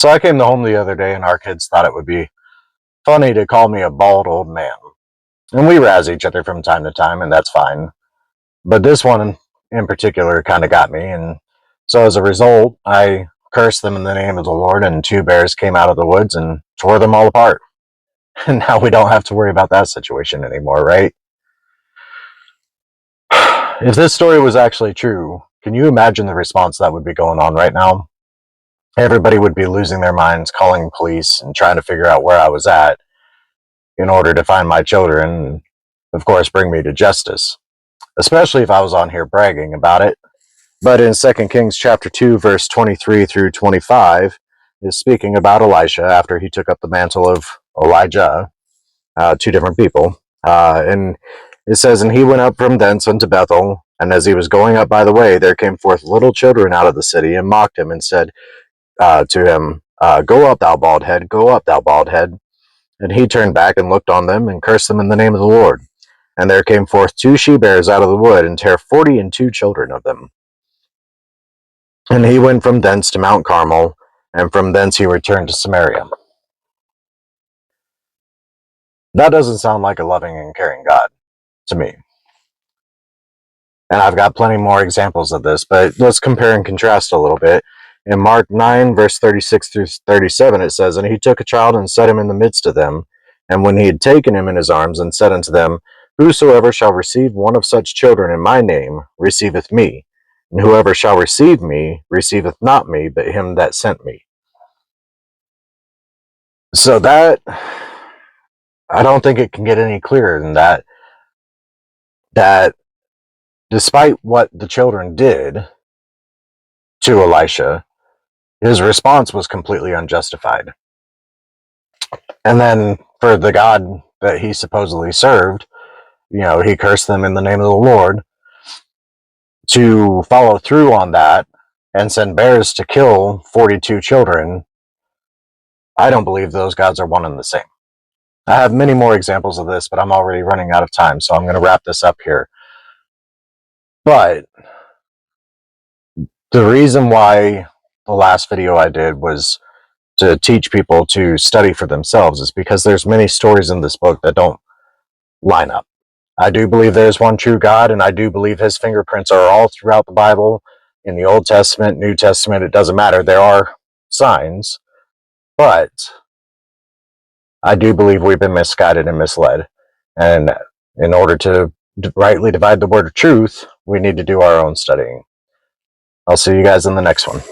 So I came home the other day and our kids thought it would be funny to call me a bald old man. And we razz each other from time to time, and that's fine. But this one in particular kind of got me. And so as a result, I cursed them in the name of the Lord, and two bears came out of the woods and tore them all apart. And now we don't have to worry about that situation anymore, right? If this story was actually true, can you imagine the response that would be going on right now? Everybody would be losing their minds, calling police and trying to figure out where I was at in order to find my children and, of course, bring me to justice, especially if I was on here bragging about it. But in 2 Kings chapter 2, verse 23 through 25, is speaking about Elisha after he took up the mantle of Elijah, two different people. And it says, "And he went up from thence unto Bethel, and as he was going up by the way, there came forth little children out of the city, and mocked him, and said to him, Go up, thou bald head, go up, thou bald head. And he turned back and looked on them, and cursed them in the name of the Lord. And there came forth two she-bears out of the wood, and tare 42 children of them. And he went from thence to Mount Carmel, and from thence he returned to Samaria." That doesn't sound like a loving and caring God to me. And I've got plenty more examples of this, but let's compare and contrast a little bit. In Mark 9, verse 36 through 37, it says, "And he took a child and set him in the midst of them. And when he had taken him in his arms, and said unto them, Whosoever shall receive one of such children in my name receiveth me. And whoever shall receive me receiveth not me, but him that sent me." So that, I don't think it can get any clearer than that. That despite what the children did to Elisha, his response was completely unjustified. And then for the God that he supposedly served, he cursed them in the name of the Lord, to follow through on that and send bears to kill 42 children. I don't believe those gods are one and the same. I have many more examples of this, but I'm already running out of time, so I'm going to wrap this up here. But the reason why the last video I did was to teach people to study for themselves is because there's many stories in this book that don't line up. I do believe there's one true God, and I do believe his fingerprints are all throughout the Bible, in the Old Testament, New Testament, it doesn't matter. There are signs, but I do believe we've been misguided and misled. And in order to rightly divide the word of truth, we need to do our own studying. I'll see you guys in the next one.